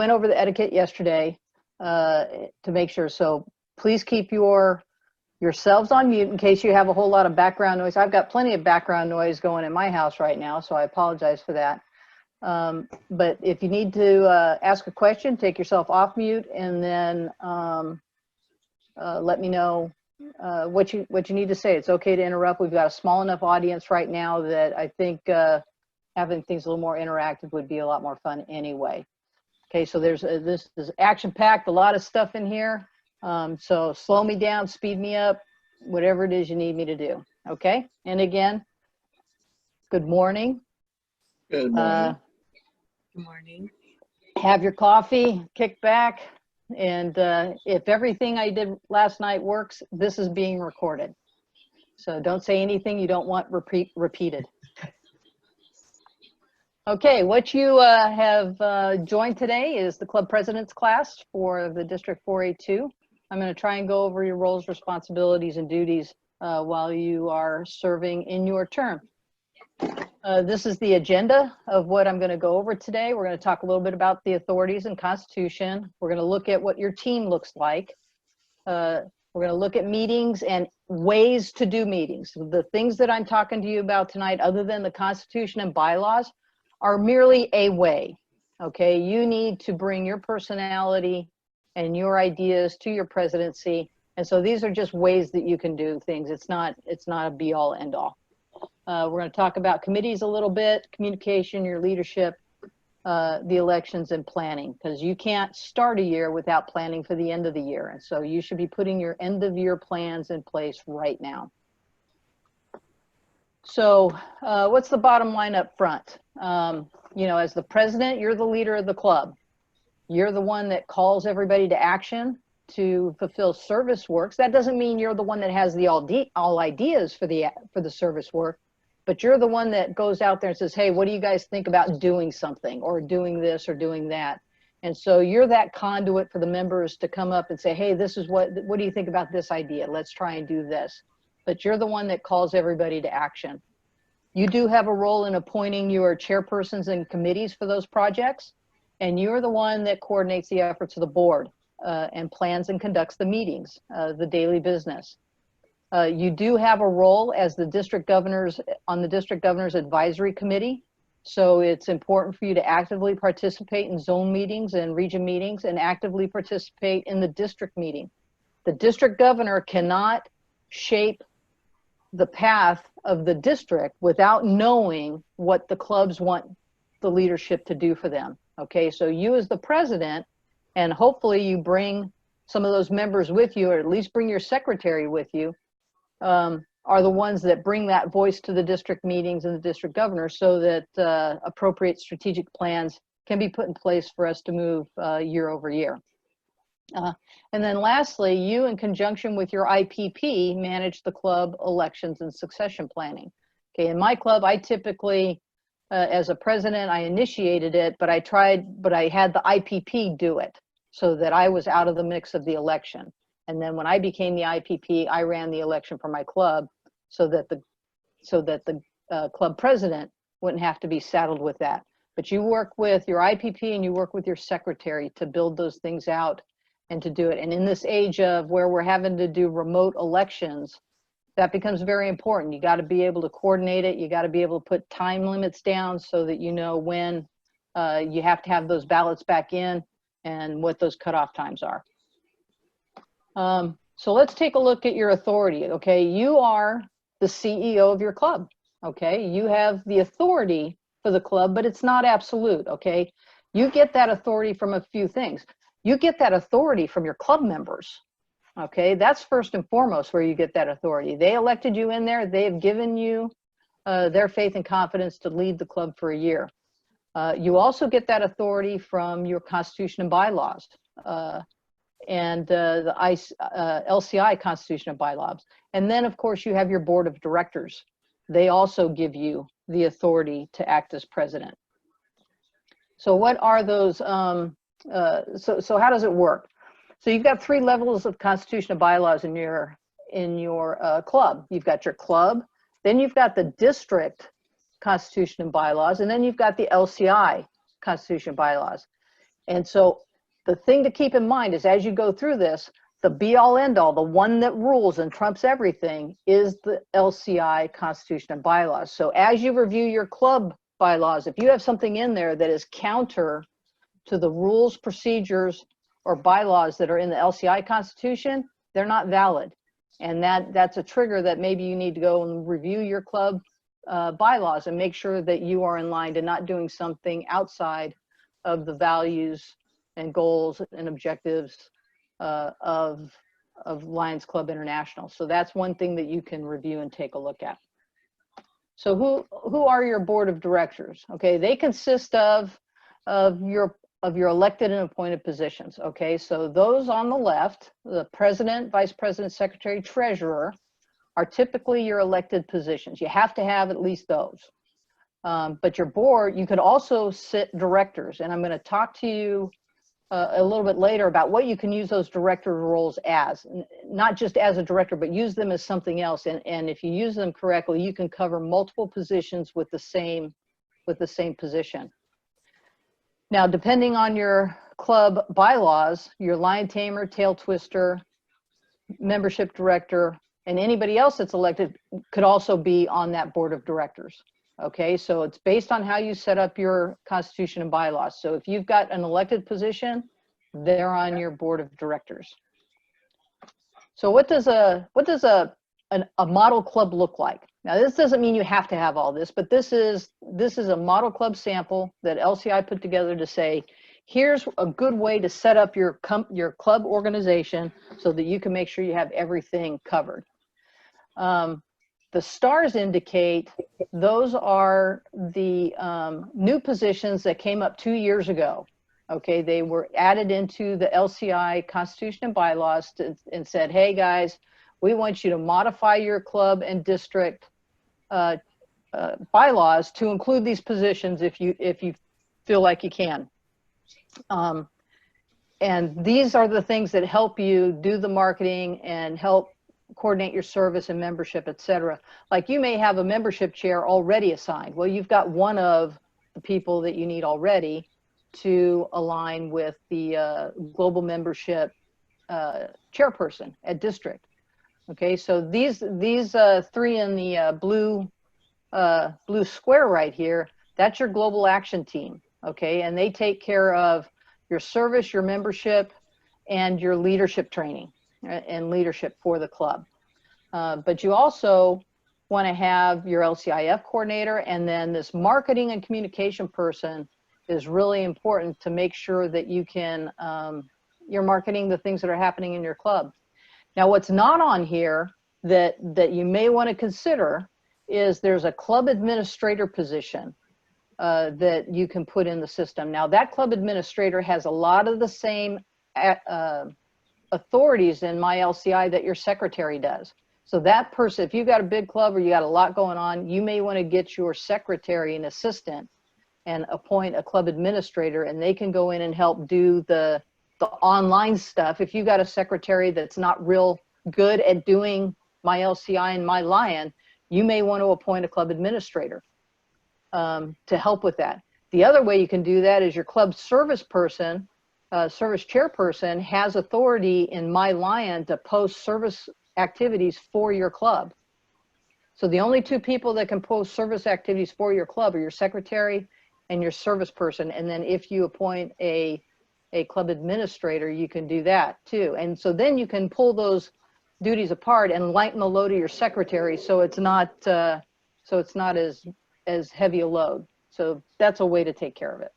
went over the etiquette yesterday to make sure. So please keep yourselves on mute in case you have a whole lot of background noise. I've got plenty of background noise going in my house right now, so I apologize for that. But if you need to ask a question, take yourself off mute and then let me know what you need to say. It's okay to interrupt. We've got a small enough audience right now that I think having things a little more interactive would be a lot more fun anyway. Okay, so this is action-packed, a lot of stuff in here. So slow me down, speed me up, whatever it is you need me to do. Okay, and again, good morning. Good morning. Good morning. Have your coffee, kick back, and if everything I did last night works, this is being recorded. So don't say anything you don't want repeated. Okay, what you have joined today is the club president's class for the District 482. I'm going to try and go over your roles, responsibilities, and duties while you are serving in your term. This is the agenda of what I'm going to go over today. We're going to talk a little bit about the authorities and Constitution. We're going to look at what your team looks like. We're going to look at meetings and ways to do meetings. The things that I'm talking to you about tonight, other than the Constitution and bylaws, are merely a way. Okay, you need to bring your personality and your ideas to your presidency, and so these are just ways that you can do things. It's not a be all end all. We're going to talk about committees a little bit, communication, your leadership, the elections, and planning, because you can't start a year without planning for the end of the year, and so you should be putting your end of year plans in place right now. So what's the bottom line up front? You know, as the president, you're the leader of the club. You're the one that calls everybody to action to fulfill service works. That doesn't mean you're the one that has the all ideas for the service work, but you're the one that goes out there and says, hey, what do you guys think about doing something or doing this or doing that? And so you're that conduit for the members to come up and say, hey, this is what do you think about this idea? Let's try and do this. But you're the one that calls everybody to action. You do have a role in appointing your chairpersons and committees for those projects, and you're the one that coordinates the efforts of the board and plans and conducts the meetings, the daily business. You do have a role as the district governors on the district governors advisory committee, so it's important for you to actively participate in zone meetings and region meetings and actively participate in the district meeting. The district governor cannot shape the path of the district without knowing what the clubs want the leadership to do for them. Okay, so you as the president, and hopefully you bring some of those members with you, or at least bring your secretary with you, are the ones that bring that voice to the district meetings and the district governor so that appropriate strategic plans can be put in place for us to move year over year. And then lastly, you in conjunction with your IPP manage the club elections and succession planning. Okay, in my club, I typically, as a president, I initiated it, but I had the IPP do it so that I was out of the mix of the election. And then when I became the IPP, I ran the election for my club so that the club president wouldn't have to be saddled with that. But you work with your IPP and you work with your secretary to build those things out and to do it. And in this age of where we're having to do remote elections, that becomes very important. You got to be able to coordinate it. You got to be able to put time limits down so that you know when you have to have those ballots back in and what those cutoff times are. So let's take a look at your authority. Okay, you are the CEO of your club. Okay, you have the authority for the club, but it's not absolute. Okay, you get that authority from a few things. You get that authority from your club members. Okay, that's first and foremost where you get that authority. They elected you in there. They have given you their faith and confidence to lead the club for a year. You also get that authority from your Constitution and bylaws and the LCI Constitution and bylaws. And then, of course, you have your board of directors. They also give you the authority to act as president. So what are those? So how does it work? So you've got 3 levels of Constitution and bylaws in your club. You've got your club, then you've got the district Constitution and bylaws, and then you've got the LCI Constitution and bylaws. And so the thing to keep in mind is as you go through this, the be all end all, the one that rules and trumps everything is the LCI Constitution and bylaws. So as you review your club bylaws, if you have something in there that is counter to the rules, procedures, or bylaws that are in the LCI Constitution, they're not valid. And that's a trigger that maybe you need to go and review your club bylaws and make sure that you are in line to not doing something outside of the values and goals and objectives of Lions Club International. So that's one thing that you can review and take a look at. So who are your board of directors? Okay, they consist of your elected and appointed positions. Okay, so those on the left, the president, vice president, secretary, treasurer, are typically your elected positions. You have to have at least those. But your board, you could also sit directors, and I'm going to talk to you a little bit later about what you can use those director roles as, not just as a director, but use them as something else. And if you use them correctly, you can cover multiple positions with the same position. Now, depending on your club bylaws, your lion tamer, tail twister, membership director, and anybody else that's elected could also be on that board of directors. Okay, so it's based on how you set up your constitution and bylaws. So if you've got an elected position, they're on your board of directors. So what does a model club look like? Now, this doesn't mean you have to have all this, but this is a model club sample that LCI put together to say, here's a good way to set up your club organization so that you can make sure you have everything covered. The stars indicate those are the new positions that came up 2 years ago. Okay, they were added into the LCI Constitution and bylaws and said, hey guys, we want you to modify your club and district bylaws to include these positions if you feel like you can. And these are the things that help you do the marketing and help coordinate your service and membership, etc. Like you may have a membership chair already assigned. Well, you've got one of the people that you need already to align with the global membership chairperson at district. Okay, so these three in the blue square right here, that's your global action team. Okay, and they take care of your service, your membership, and your leadership training and leadership for the club. But you also want to have your LCIF coordinator, and then this marketing and communication person is really important to make sure that you can, you're marketing the things that are happening in your club. Now, what's not on here that you may want to consider is there's a club administrator position that you can put in the system. Now, that club administrator has a lot of the same authorities in MyLCI that your secretary does. So that person, if you've got a big club or you got a lot going on, you may want to get your secretary and assistant and appoint a club administrator, and they can go in and help do the online stuff. If you got a secretary that's not real good at doing MyLCI and MyLion, you may want to appoint a club administrator to help with that. The other way you can do that is your club service person, service chairperson has authority in MyLion to post service activities for your club. So the only two people that can post service activities for your club are your secretary and your service person. And then if you appoint a club administrator, you can do that too. And so then you can pull those duties apart and lighten the load of your secretary so it's not as heavy a load. So that's a way to take care of it.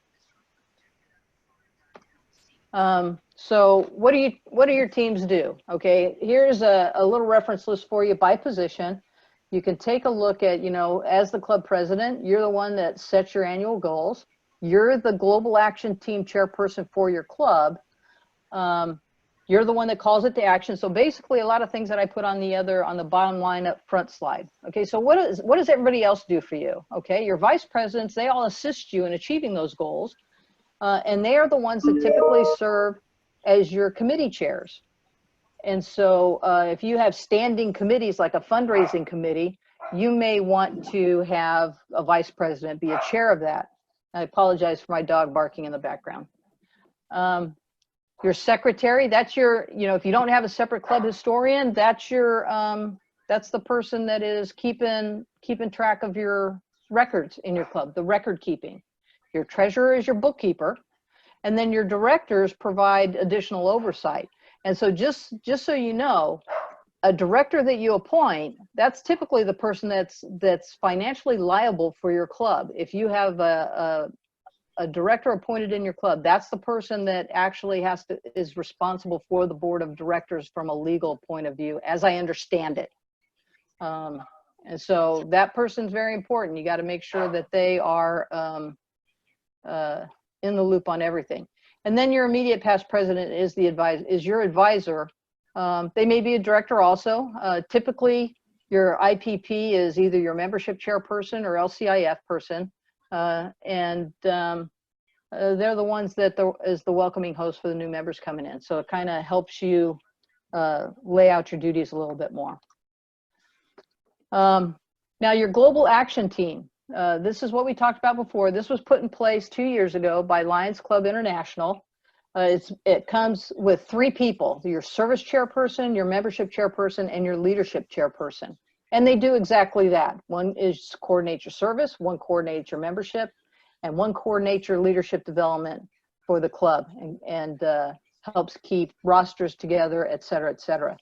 So what do your teams do? Okay, here's a little reference list for you by position. You can take a look at, you know, as the club president, you're the one that sets your annual goals. You're the global action team chairperson for your club. You're the one that calls it to action. So basically a lot of things that I put on the bottom line up front slide. Okay, so what does everybody else do for you? Okay, your vice presidents, they all assist you in achieving those goals. And they are the ones that typically serve as your committee chairs. And so if you have standing committees like a fundraising committee, you may want to have a vice president be a chair of that. I apologize for my dog barking in the background. Your secretary, that's your, if you don't have a separate club historian, that's your, that's the person that is keeping track of your records in your club, the record keeping. Your treasurer is your bookkeeper, and then your directors provide additional oversight. And so just so you know, a director that you appoint, that's typically the person that's financially liable for your club. If you have a director appointed in your club, that's the person that actually is responsible for the board of directors from a legal point of view, as I understand it. And so that person's very important. You got to make sure that they are in the loop on everything. And then your immediate past president is your advisor. They may be a director also. Typically, your IPP is either your membership chairperson or LCIF person. And they're the ones that is the welcoming host for the new members coming in. So it kind of helps you lay out your duties a little bit more. Now your global action team, this is what we talked about before. This was put in place 2 years ago by Lions Club International. It comes with 3 people: your service chairperson, your membership chairperson, and your leadership chairperson. And they do exactly that. One is coordinate your service, one coordinates your membership, and one coordinates your leadership development for the club and helps keep rosters together, et cetera, et cetera.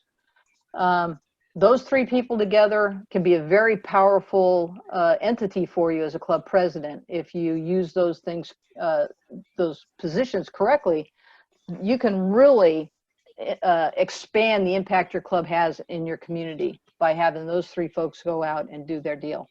Those 3 people together can be a very powerful entity for you as a club president. If you use those things, those positions correctly, you can really expand the impact your club has in your community by having those 3 folks go out and do their deal.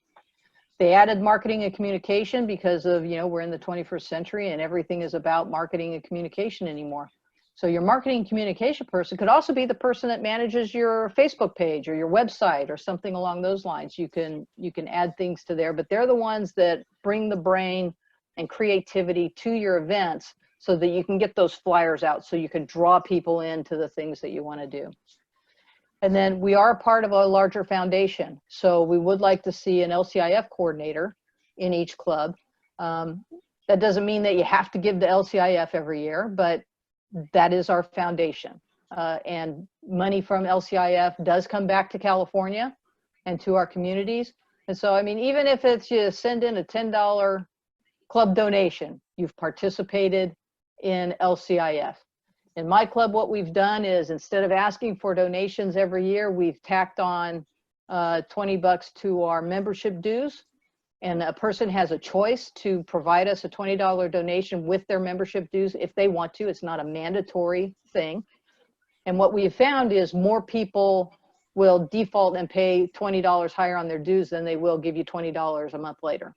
They added marketing and communication because of, we're in the 21st century and everything is about marketing and communication anymore. So your marketing and communication person could also be the person that manages your Facebook page or your website or something along those lines. You can add things to there, but they're the ones that bring the brain and creativity to your events so that you can get those flyers out, so you can draw people into the things that you want to do. And then we are part of a larger foundation. So we would like to see an LCIF coordinator in each club. That doesn't mean that you have to give the LCIF every year, but that is our foundation. And money from LCIF does come back to California and to our communities. And so, I mean, even if it's you send in a $10 club donation, you've participated in LCIF. In my club, what we've done is, instead of asking for donations every year, we've tacked on $20 to our membership dues. And a person has a choice to provide us a $20 donation with their membership dues if they want to. It's not a mandatory thing. And what we have found is more people will default and pay $20 higher on their dues than they will give you $20 a month later.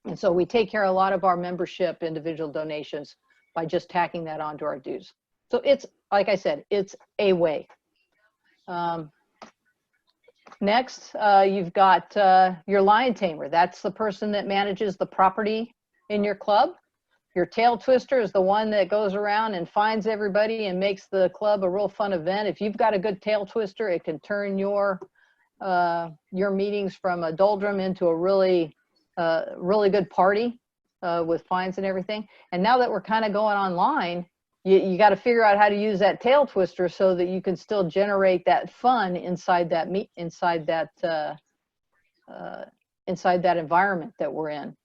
And so we take care of a lot of our membership individual donations by just tacking that onto our dues. So it's, like I said, it's a way. Next, you've got your lion tamer. That's the person that manages the property in your club. Your tail twister is the one that goes around and finds everybody and makes the club a real fun event. If you've got a good tail twister, it can turn your meetings from a doldrum into a really good party with fines and everything. And now that we're kind of going online, you got to figure out how to use that tail twister so that you can still generate that fun inside that environment that we're in.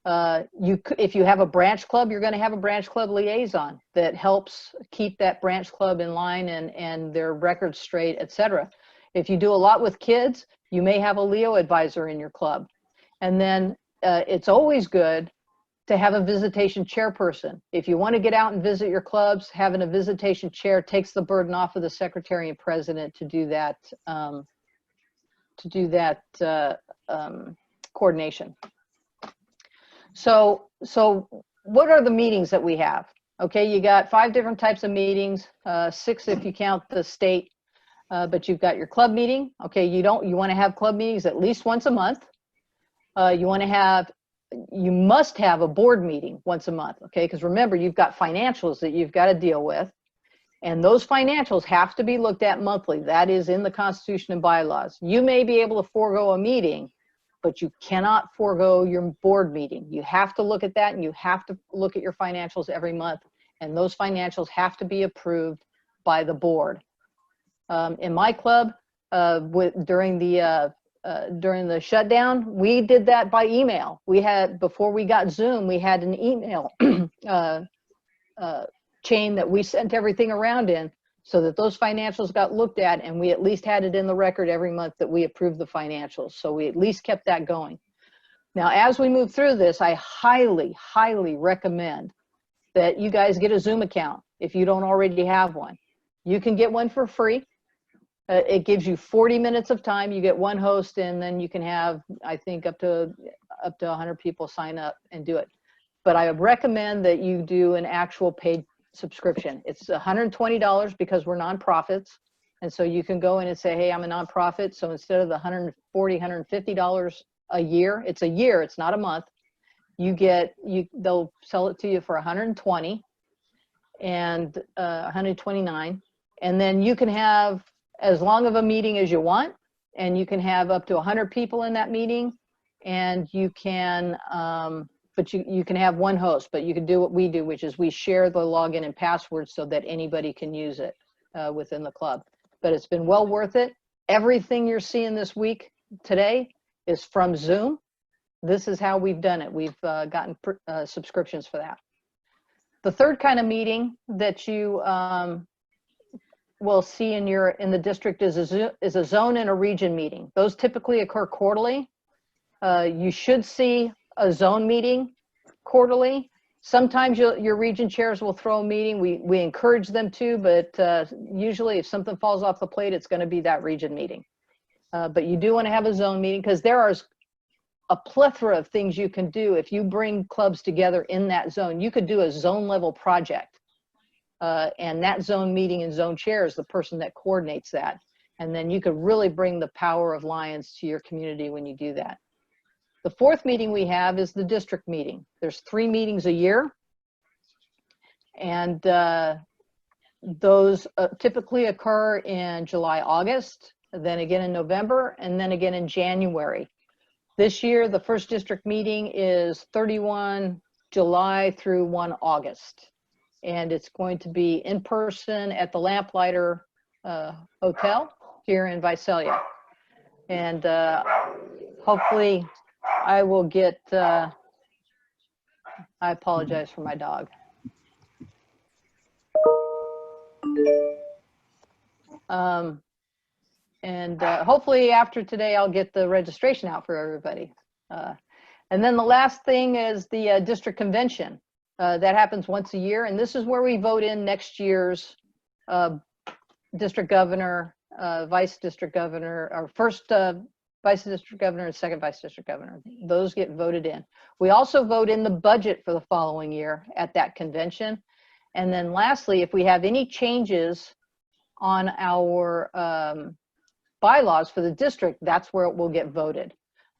If you have a branch club, you're going to have a branch club liaison that helps keep that branch club in line and their records straight, etc. If you do a lot with kids, you may have a Leo advisor in your club. And then it's always good to have a visitation chairperson. If you want to get out and visit your clubs, having a visitation chair takes the burden off of the secretary and president to do that coordination. So what are the meetings that we have? Okay, you got 5 different types of meetings, 6 if you count the state, but you've got your club meeting. Okay, you want to have club meetings at least once a month. You must have a board meeting once a month, okay? Because remember, you've got financials that you've got to deal with, and those financials have to be looked at monthly. That is in the Constitution and bylaws. You may be able to forego a meeting, but you cannot forego your board meeting. You have to look at that, and you have to look at your financials every month and those financials have to be approved by the board. In my club, during the shutdown, we did that by email. We had, before we got Zoom, we had an email chain that we sent everything around in, so that those financials got looked at, and we at least had it in the record every month that we approved the financials. So we at least kept that going. Now, as we move through this, I highly, highly recommend that you guys get a Zoom account if you don't already have one. You can get one for free. It gives you 40 minutes of time. You get one host, and then you can have, I think, up to 100 people sign up and do it. But I recommend that you do an actual paid subscription. It's $120 because we're nonprofits. And so you can go in and say, hey, I'm a nonprofit. So instead of the $140, $150 a year, it's a year, it's not a month. They'll sell it to you for $120 and $129. And then you can have as long of a meeting as you want, and you can have up to 100 people in that meeting, and you can, but you can have one host, but you can do what we do, which is we share the login and password so that anybody can use it within the club. But it's been well worth it. Everything you're seeing this week today is from Zoom. This is how we've done it. We've gotten subscriptions for that. The third kind of meeting that you will see in the district is a zone and a region meeting. Those typically occur quarterly. You should see a zone meeting quarterly. Sometimes your region chairs will throw a meeting. We encourage them to, but usually if something falls off the plate, it's going to be that region meeting. But you do want to have a zone meeting, because there are a plethora of things you can do. If you bring clubs together in that zone, you could do a zone level project. And that zone meeting and zone chair is the person that coordinates that. And then you could really bring the power of Lions to your community when you do that. The fourth meeting we have is the district meeting. There's 3 meetings a year. And those typically occur in July, August, then again in November, and then again in January. This year, the first district meeting is 31 July through 1 August. And it's going to be in person at the Lamplighter Hotel here in Visalia. And hopefully I will get, I apologize for my dog. Hopefully after today, I'll get the registration out for everybody. And then the last thing is the district convention. That happens once a year, and this is where we vote in next year's district governor, vice district governor, our first vice district governor and second vice district governor. Those get voted in. We also vote in the budget for the following year at that convention. And then lastly, if we have any changes on our bylaws for the district, that's where it will get voted.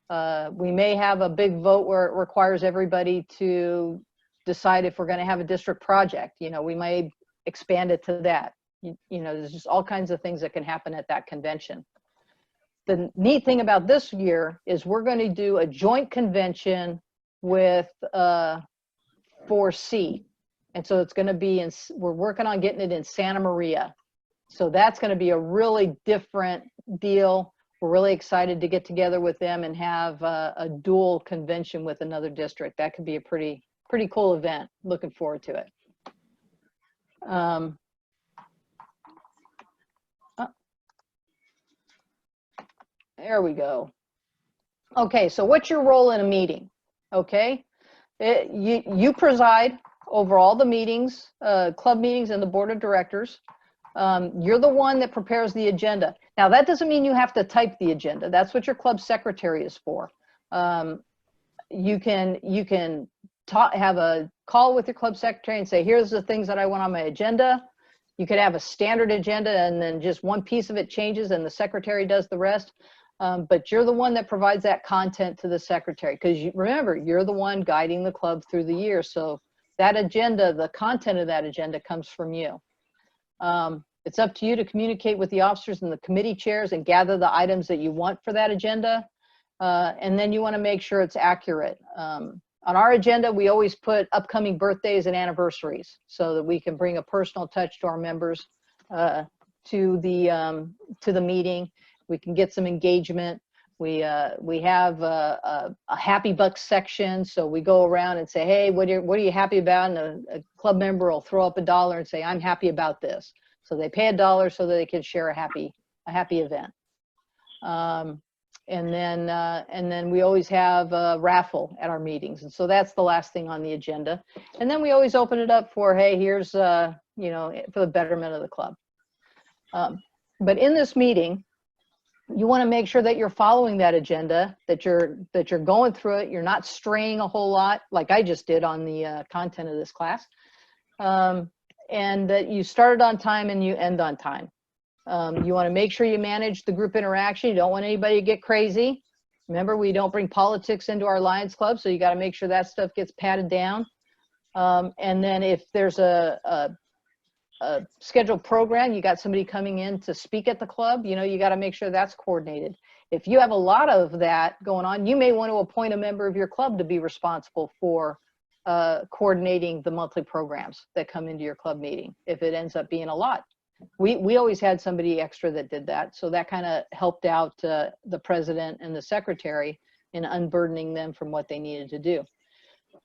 We may have a big vote where it requires everybody to decide if we're going to have a district project. You know, we may expand it to that. You know, there's just all kinds of things that can happen at that convention. The neat thing about this year is we're going to do a joint convention with 4C. And so it's going to be we're working on getting it in Santa Maria. So that's going to be a really different deal. We're really excited to get together with them and have a dual convention with another district. That could be a pretty cool event. Looking forward to it. There we go. Okay, so what's your role in a meeting? Okay, you preside over all the meetings, club meetings, and the board of directors. You're the one that prepares the agenda. Now, that doesn't mean you have to type the agenda. That's what your club secretary is for. You can have a call with your club secretary and say, here's the things that I want on my agenda. You could have a standard agenda and then just one piece of it changes and the secretary does the rest. But you're the one that provides that content to the secretary, because remember, you're the one guiding the club through the year. So that agenda, the content of that agenda comes from you. It's up to you to communicate with the officers and the committee chairs and gather the items that you want for that agenda. And then you want to make sure it's accurate. on our agenda, we always put upcoming birthdays and anniversaries so that we can bring a personal touch to our members to the meeting. We can get some engagement. We have a happy bucks section, so we go around and say, hey, what are you happy about? And a club member will throw up $1 and say, I'm happy about this. So they pay $1 so that they can share a happy event. And then we always have a raffle at our meetings, and so that's the last thing on the agenda. And then we always open it up for, hey, here's for the betterment of the club. But in this meeting, you want to make sure that you're following that agenda, that you're going through it. You're not straying a whole lot, like I just did on the content of this class, and that you started on time and you end on time. You want to make sure you manage the group interaction. You don't want anybody to get crazy. Remember, we don't bring politics into our Lions Club, so you got to make sure that stuff gets patted down. And then if there's a scheduled program, you got somebody coming in to speak at the club, you got to make sure that's coordinated. If you have a lot of that going on, you may want to appoint a member of your club to be responsible for coordinating the monthly programs that come into your club meeting, if it ends up being a lot. We always had somebody extra that did that, so that kind of helped out the president and the secretary in unburdening them from what they needed to do.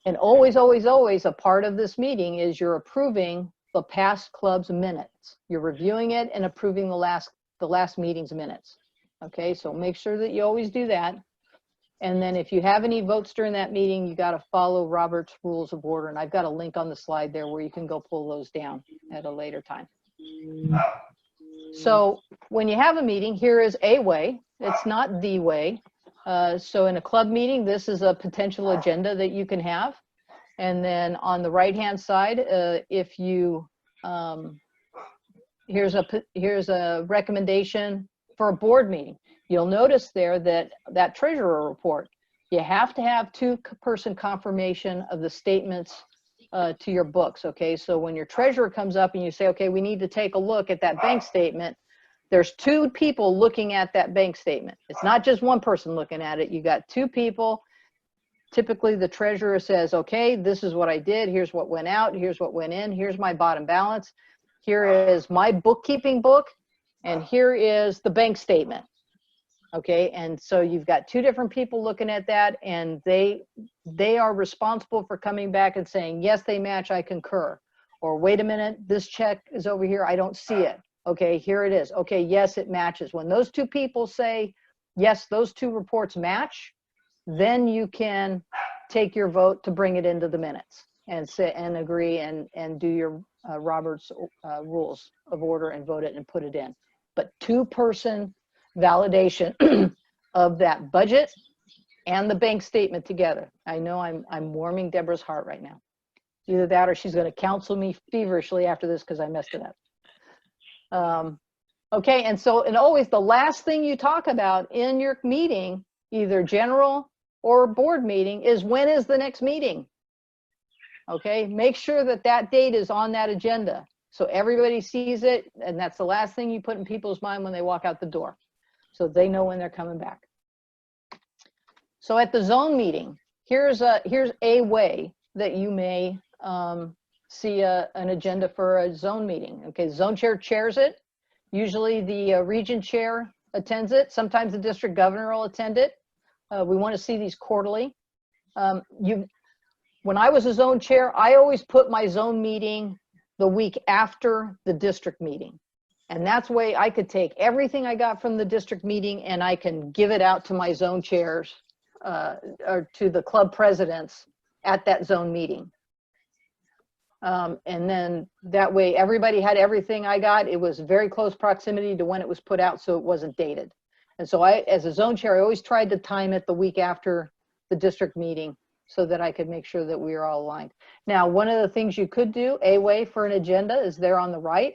And always, always, always a part of this meeting is you're approving the past club's minutes. You're reviewing it and approving the last meeting's minutes. Okay, so make sure that you always do that. And then if you have any votes during that meeting, you got to follow Robert's Rules of Order. And I've got a link on the slide there where you can go pull those down at a later time. So when you have a meeting, here is a way. It's not the way. So in a club meeting, this is a potential agenda that you can have. And then on the right-hand side, if you, here's a recommendation for a board meeting. You'll notice there that treasurer report, you have to have two-person confirmation of the statements to your books, okay? So when your treasurer comes up and you say, okay, we need to take a look at that bank statement, there's two people looking at that bank statement. It's not just one person looking at it. You got two people. Typically, the treasurer says, okay, this is what I did. Here's what went out. Here's what went in. Here's my bottom balance. Here is my bookkeeping book. And here is the bank statement. Okay, and so you've got two different people looking at that, and they are responsible for coming back and saying, yes, they match, I concur. Or wait a minute, this check is over here, I don't see it. Okay, here it is. Okay, yes, it matches. When those two people say, yes, those two reports match, then you can take your vote to bring it into the minutes and say and agree and do your Robert's Rules of Order and vote it and put it in. But two-person validation of that budget and the bank statement together. I know I'm warming Deborah's heart right now. Either that or she's going to counsel me feverishly after this because I messed it up. Okay, and always the last thing you talk about in your meeting, either general or board meeting, is when is the next meeting? Okay, make sure that that date is on that agenda so everybody sees it, and that's the last thing you put in people's mind when they walk out the door, so they know when they're coming back. So at the zone meeting, here's a way that you may see an agenda for a zone meeting. Okay, zone chair chairs it. Usually the region chair attends it. Sometimes the district governor will attend it. We want to see these quarterly. When I was a zone chair, I always put my zone meeting the week after the district meeting. And that's way I could take everything I got from the district meeting and I can give it out to my zone chairs or to the club presidents at that zone meeting. And then that way everybody had everything I got. It was very close proximity to when it was put out, so it wasn't dated. And so I, as a zone chair, I always tried to time it the week after the district meeting so that I could make sure that we were all aligned. Now, one of the things you could do, a way for an agenda, is there on the right.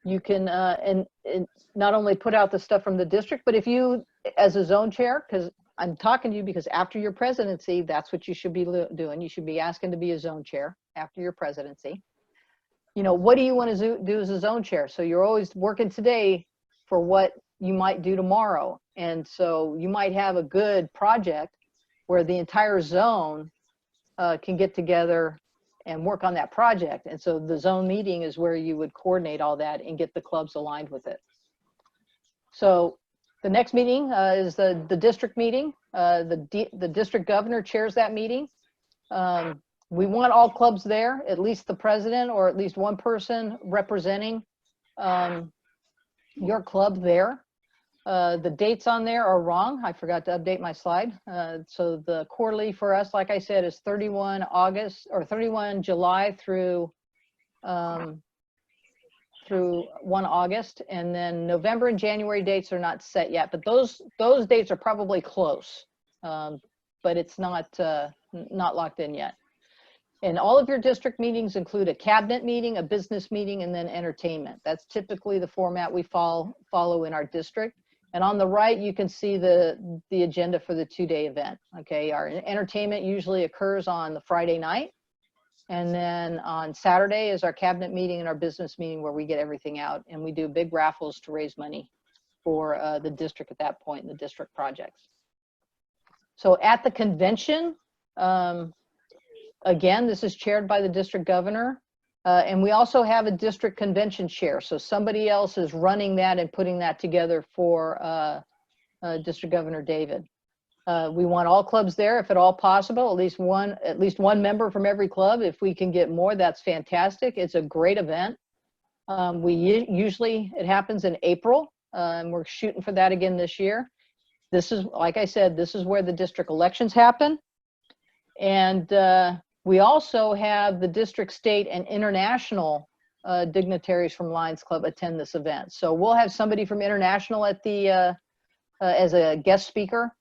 You can and not only put out the stuff from the district, but if you, as a zone chair, because I'm talking to you because after your presidency, that's what you should be doing. You should be asking to be a zone chair after your presidency. You know, what do you want to do as a zone chair? So you're always working today for what you might do tomorrow. And so you might have a good project where the entire zone can get together and work on that project. And so the zone meeting is where you would coordinate all that and get the clubs aligned with it. So the next meeting is the district meeting. The district governor chairs that meeting. We want all clubs there, at least the president or at least one person representing your club there. The dates on there are wrong. I forgot to update my slide. So the quarterly for us, like I said, is 31 July through 1 August, and then November and January dates are not set yet, but those dates are probably close, but it's not locked in yet. And all of your district meetings include a cabinet meeting, a business meeting, and then entertainment. That's typically the format we follow in our district. And on the right, you can see the agenda for the 2-day event. Okay, our entertainment usually occurs on the Friday night. And then on Saturday is our cabinet meeting and our business meeting where we get everything out. And we do big raffles to raise money for the district at that point in the district projects. So at the convention, again, this is chaired by the district governor. And we also have a district convention chair. So somebody else is running that and putting that together for District Governor David. We want all clubs there, if at all possible, at least one member from every club. If we can get more, that's fantastic. It's a great event. It happens in April, and we're shooting for that again this year. This is, like I said, this is where the district elections happen. And we also have the district, state, and international dignitaries from Lions Club attend this event. So we'll have somebody from international at the as a guest speaker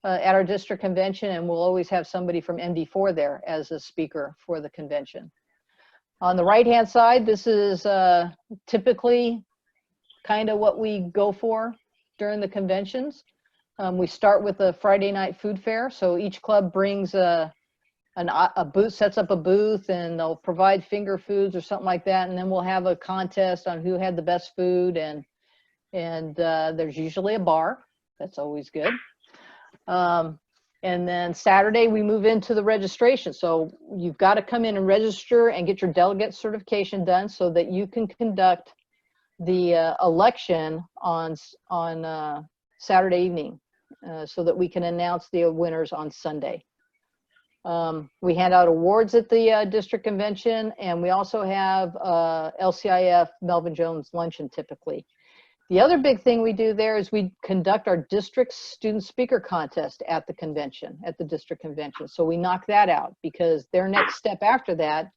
at our district convention, and we'll always have somebody from MD4 there as a speaker for the convention. On the right-hand side, this is typically kind of what we go for during the conventions. We start with a Friday night food fair. So each club brings a booth, sets up a booth, and they'll provide finger foods or something like that. And then we'll have a contest on who had the best food. And there's usually a bar. That's always good. And then Saturday we move into the registration. So you've got to come in and register and get your delegate certification done so that you can conduct the election on Saturday evening, so that we can announce the winners on Sunday. We hand out awards at the district convention, and we also have LCIF Melvin Jones luncheon typically. The other big thing we do there is we conduct our district student speaker contest at the convention, at the district convention. So we knock that out, because their next step after that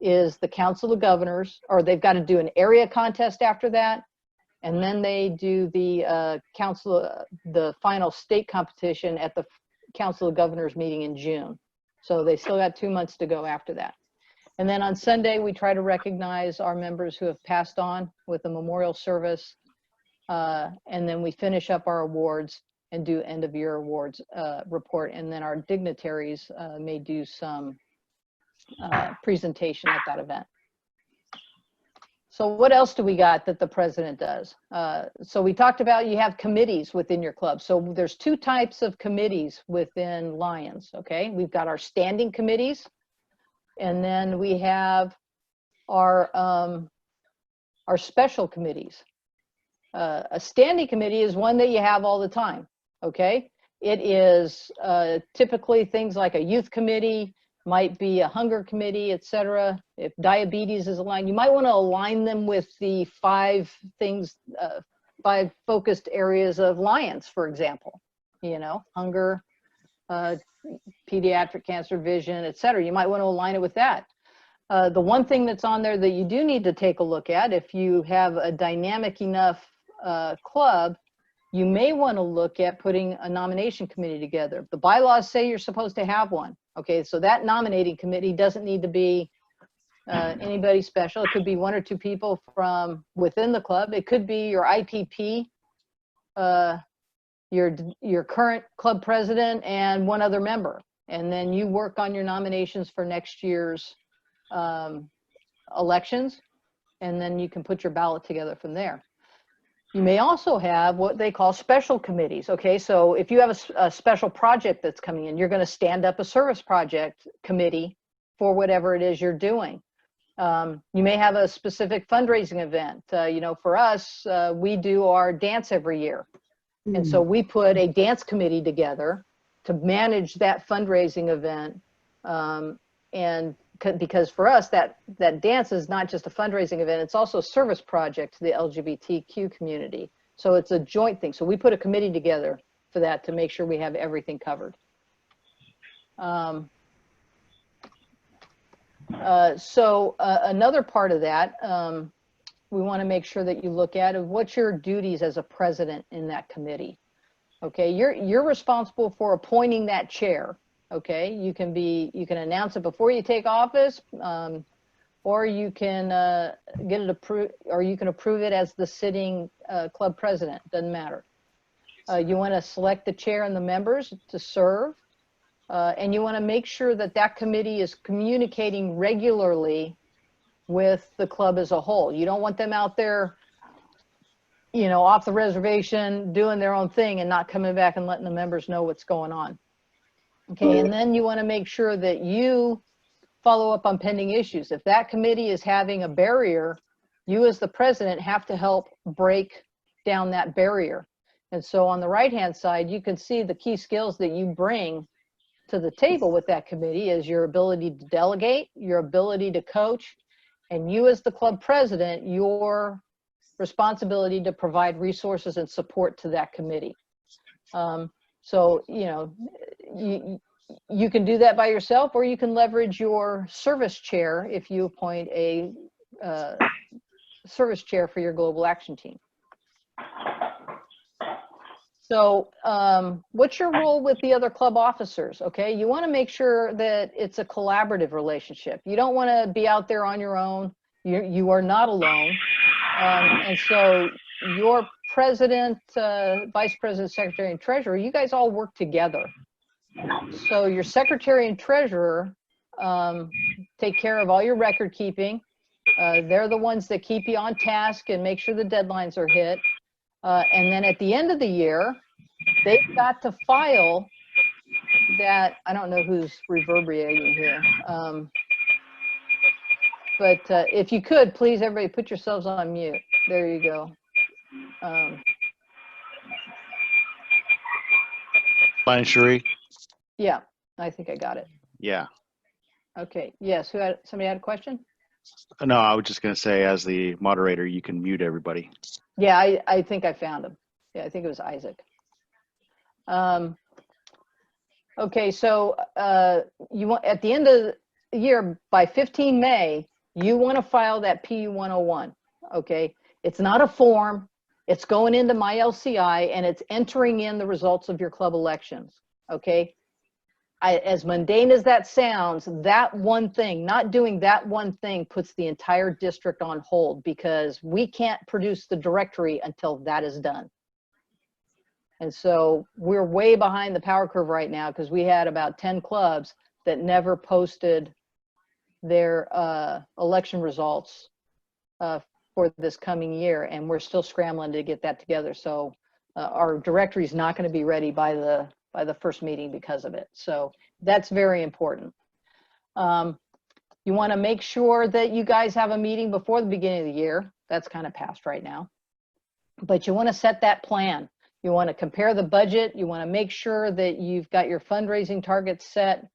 is the Council of Governors, or they've got to do an area contest after that. And then they do the the final state competition at the Council of Governors meeting in June. So they still got 2 months to go after that. And then on Sunday, we try to recognize our members who have passed on with a memorial service. And then we finish up our awards and do end of year awards report. And then our dignitaries may do some presentation at that event. So what else do we got that the president does? So we talked about, you have committees within your club. So there's 2 types of committees within Lions, okay? We've got our standing committees, and then we have our special committees. A standing committee is one that you have all the time, okay? It is typically things like a youth committee, might be a hunger committee, etc. If diabetes is aligned, you might want to align them with the 5 things, 5 focused areas of Lions, for example. You know, hunger, pediatric cancer, vision, etc. You might want to align it with that. The one thing that's on there that you do need to take a look at, if you have a dynamic enough club, you may want to look at putting a nomination committee together. The bylaws say you're supposed to have one. Okay, so that nominating committee doesn't need to be anybody special. It could be 1 or 2 people from within the club. It could be your IPP, your current club president, and 1 other member. And then you work on your nominations for next year's elections, and then you can put your ballot together from there. You may also have what they call special committees. Okay, so if you have a special project that's coming in, you're going to stand up a service project committee for whatever it is you're doing. You may have a specific fundraising event. You know, for us, we do our dance every year. And so we put a dance committee together to manage that fundraising event. And because for us, that dance is not just a fundraising event, it's also a service project to the LGBTQ community. So it's a joint thing. So we put a committee together for that to make sure we have everything covered. Another part of that, we want to make sure that you look at what's your duties as a president in that committee. Okay, you're responsible for appointing that chair. Okay, you can announce it before you take office, or you can get it approved, or you can approve it as the sitting club president. Doesn't matter. You want to select the chair and the members to serve, and you want to make sure that that committee is communicating regularly with the club as a whole. You don't want them out there, you know, off the reservation, doing their own thing and not coming back and letting the members know what's going on. Okay, and then you want to make sure that you follow up on pending issues. If that committee is having a barrier, you as the president have to help break down that barrier. And so on the right-hand side, you can see the key skills that you bring to the table with that committee is your ability to delegate, your ability to coach, and you as the club president, your responsibility to provide resources and support to that committee. So, you know, you can do that by yourself, or you can leverage your service chair if you appoint a service chair for your global action team. So what's your role with the other club officers? Okay, you want to make sure that it's a collaborative relationship. You don't want to be out there on your own. You are not alone. And so your president, vice president, secretary, and treasurer, you guys all work together. So your secretary and treasurer take care of all your record keeping. They're the ones that keep you on task and make sure the deadlines are hit. And then at the end of the year, they've got to file that. I don't know who's reverberating here. But if you could, please, everybody put yourselves on mute. There you go. Fine, Cherie. Yeah, I think I got it. Yeah. Okay, yes, somebody had a question? No, I was just going to say, as the moderator, you can mute everybody. Yeah, I think I found him. Yeah, I think it was Isaac. Okay, so you want, at the end of the year, by 15 May, you want to file that PU 101. Okay, it's not a form. It's going into my LCI and it's entering in the results of your club elections. Okay, as mundane as that sounds, that one thing, not doing that one thing, puts the entire district on hold because we can't produce the directory until that is done. And so we're way behind the power curve right now because we had about 10 clubs that never posted their election results for this coming year, and we're still scrambling to get that together. So our directory is not going to be ready by the first meeting because of it. So that's very important. You want to make sure that you guys have a meeting before the beginning of the year. That's kind of past right now. But you want to set that plan. You want to compare the budget. You want to make sure that you've got your fundraising targets set.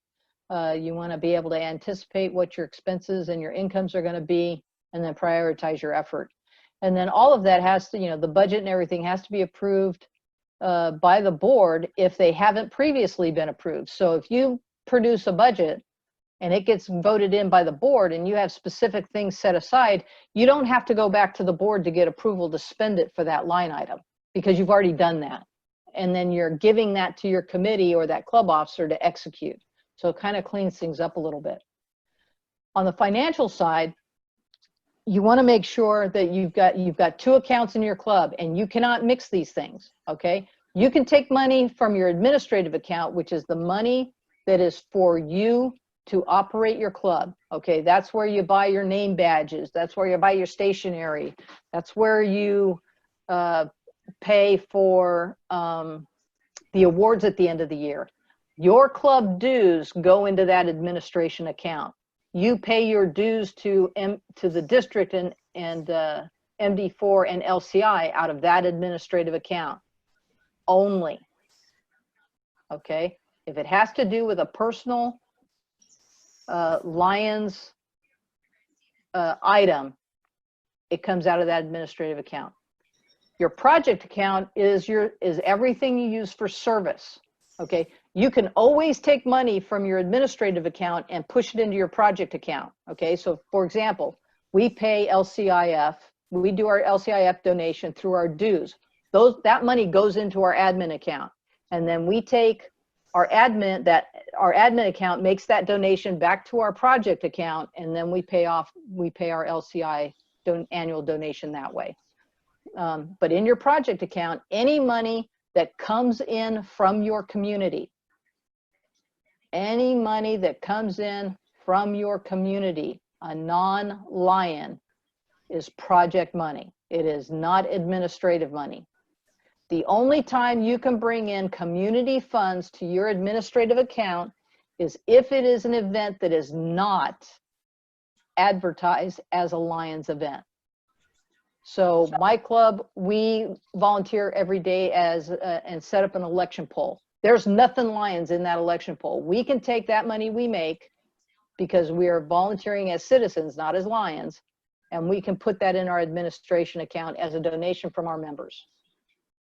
You want to be able to anticipate what your expenses and your incomes are going to be, and then prioritize your effort. And then all of that has to, you know, the budget and everything has to be approved by the board if they haven't previously been approved. So if you produce a budget and it gets voted in by the board and you have specific things set aside, you don't have to go back to the board to get approval to spend it for that line item because you've already done that. And then you're giving that to your committee or that club officer to execute. So it kind of cleans things up a little bit. On the financial side, you want to make sure that you've got two accounts in your club and you cannot mix these things, okay? You can take money from your administrative account, which is the money that is for you to operate your club, okay? That's where you buy your name badges. That's where you buy your stationery. That's where you pay for the awards at the end of the year. Your club dues go into that administration account. You pay your dues to the district and MD4 and LCI out of that administrative account only. Okay? If it has to do with a personal Lions item, it comes out of that administrative account. Your project account is everything you use for service. Okay, you can always take money from your administrative account and push it into your project account. Okay, so for example, we pay LCIF, we do our LCIF donation through our dues. That money goes into our admin account, and then we take our admin account makes that donation back to our project account, and then we pay our LCI annual donation that way. But in your project account, any money that comes in from your community, a non-Lion, is project money. It is not administrative money. The only time you can bring in community funds to your administrative account is if it is an event that is not advertised as a Lions event. So my club, we volunteer every day and set up an election poll. There's nothing Lions in that election poll. We can take that money we make, because we are volunteering as citizens, not as Lions, and we can put that in our administration account as a donation from our members.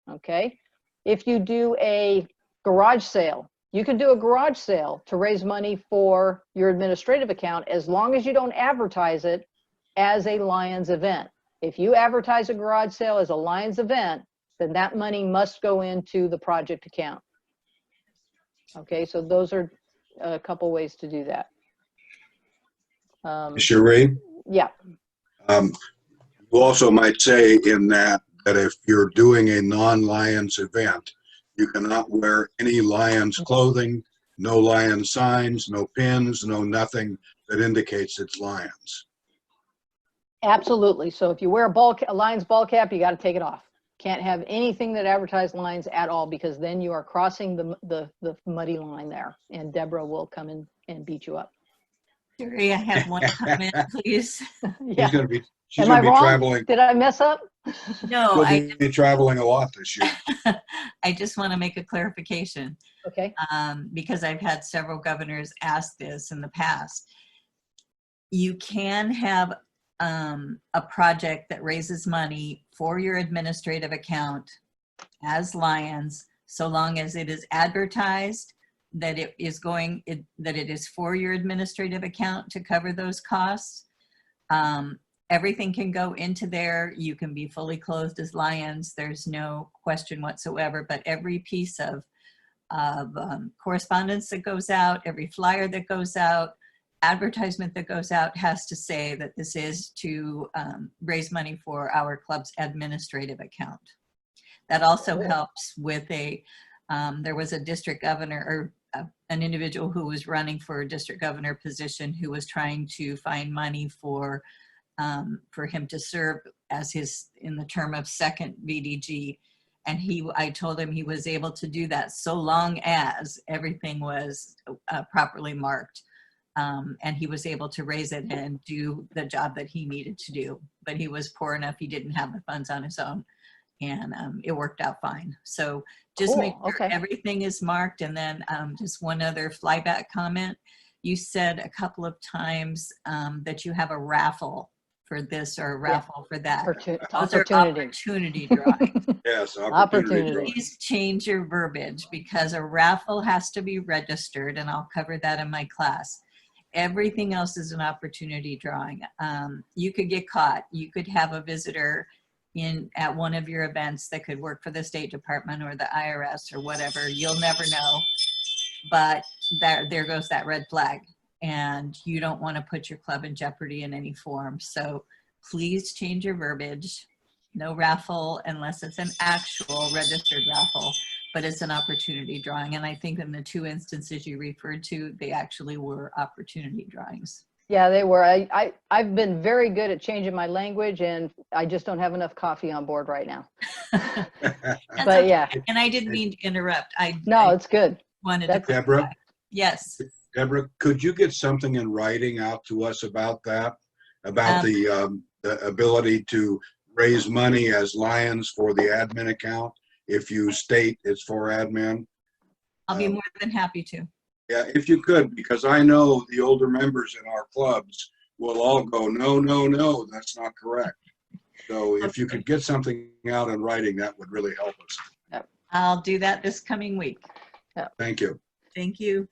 Okay? If you do a garage sale, you can do a garage sale to raise money for your administrative account, as long as you don't advertise it as a Lions event. If you advertise a garage sale as a Lions event, then that money must go into the project account. Okay, so those are a couple ways to do that. Cherie, Yeah. you also might say in that if you're doing a non-Lions event, you cannot wear any Lions clothing, no Lions signs, no pins, no nothing that indicates it's Lions. Absolutely. So if you wear a Lions ball cap, you got to take it off. Can't have anything that advertised Lions at all, because then you are crossing the muddy line there, and Deborah will come in and beat you up. Sherry, I have one comment, please. Yeah. She's Am I gonna be wrong? traveling. Did I mess up? No, She'll be traveling a lot this year. I just want to make a clarification, Okay. because I've had several governors ask this in the past. You can have a project that raises money for your administrative account as Lions, so long as it is advertised that it is for your administrative account to cover those costs. Everything can go into there. You can be fully clothed as Lions. There's no question whatsoever, but every piece of correspondence that goes out, every flyer that goes out, advertisement that goes out has to say that this is to raise money for our club's administrative account. That also helps with there was a district governor, or an individual who was running for a district governor position, who was trying to find money for him to serve as in the term of second VDG. And I told him he was able to do that so long as everything was properly marked. And he was able to raise it and do the job that he needed to do. But he was poor enough, he didn't have the funds on his own, and it worked out fine. So just Cool. make sure Okay. everything is marked. And then just one other flyback comment. You said a couple of times that you have a raffle for this or a raffle for that. Those are opportunity drawings. Yes, Opportunity. drawing. Please change your verbiage, because a raffle has to be registered, and I'll cover that in my class. Everything else is an opportunity drawing. You could get caught. You could have a visitor at one of your events that could work for the State Department or the IRS or whatever. You'll never know. But there goes that red flag. And you don't want to put your club in jeopardy in any form. So please change your verbiage. No raffle unless it's an actual registered raffle, but it's an opportunity drawing. And I think in the two instances you referred to, they actually were opportunity drawings. Yeah, they were. I've been very good at changing my language, and I just don't have enough coffee on board right now. That's But okay. yeah, And I didn't mean to interrupt. no, I it's good. wanted to That's- clarify. Deborah, Yes. Deborah, could you get something in writing out to us about that? About the ability to raise money as Lions for the admin account, if you state it's for admin? I'll be more than happy to. Yeah, if you could, because I know the older members in our clubs will all go, no, no, no, that's not correct. So if you could get something out in writing, that would really help us. I'll do that this coming week. Thank you. Thank you.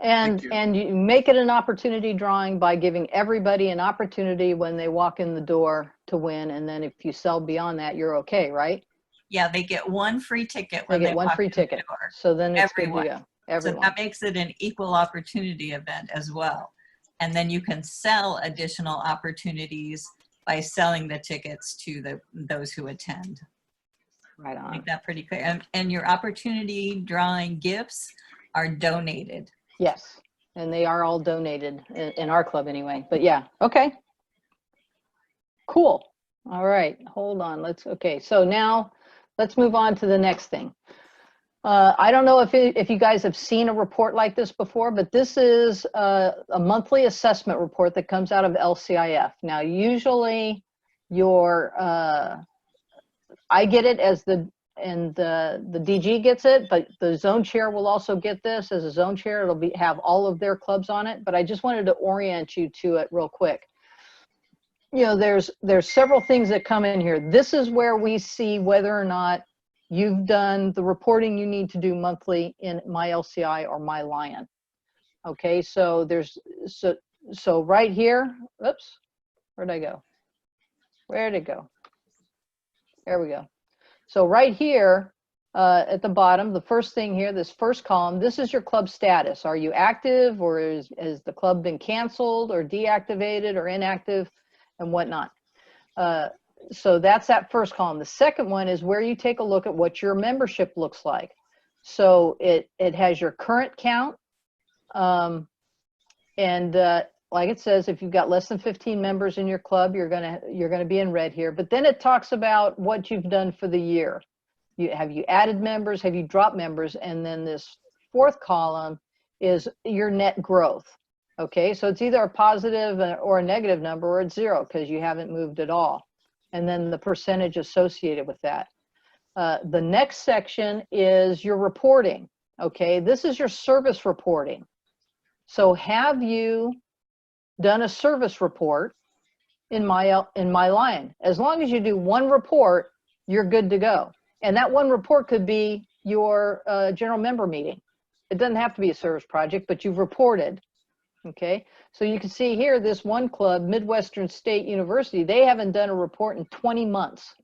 And you. and you make it an opportunity drawing by giving everybody an opportunity when they walk in the door to win. And then if you sell beyond that, you're okay, right? Yeah, they get one free ticket They when get they one walk free in the ticket. door. So then it's good to Everyone. go. So Everyone. that makes it an equal opportunity event as well. And then you can sell additional opportunities by selling the tickets to those who attend. Right on. Make that pretty clear. And your opportunity drawing gifts are donated. Yes. And they are all donated in our club anyway. But yeah, okay. Cool. All right, hold on. Okay, so now let's move on to the next thing. I don't know if you guys have seen a report like this before, but this is a monthly assessment report that comes out of LCIF. Now, usually I get it as the DG gets it, but the zone chair will also get this. As a zone chair, it'll have all of their clubs on it, but I just wanted to orient you to it real quick. You know, there's several things that come in here. This is where we see whether or not you've done the reporting you need to do monthly in My LCI or My Lion. Okay, so so right here, oops, where'd I go? Where'd it go? There we go. So right here at the bottom, the first thing here, this first column, this is your club status. Are you active, or has the club been canceled or deactivated or inactive and whatnot? So that's that first column. The second one is where you take a look at what your membership looks like. So it has your current count. Like it says, if you've got less than 15 members in your club, you're gonna be in red here. But then it talks about what you've done for the year. Have you added members? Have you dropped members? And then this fourth column is your net growth. Okay, so it's either a positive or a negative number, or it's zero because you haven't moved at all. And then the percentage associated with that. The next section is your reporting. Okay, this is your service reporting. So have you done a service report in My Lion? As long as you do one report, you're good to go. And that one report could be your general member meeting. It doesn't have to be a service project, but you've reported. Okay, so you can see here, this one club, Midwestern State University, they haven't done a report in 20 months.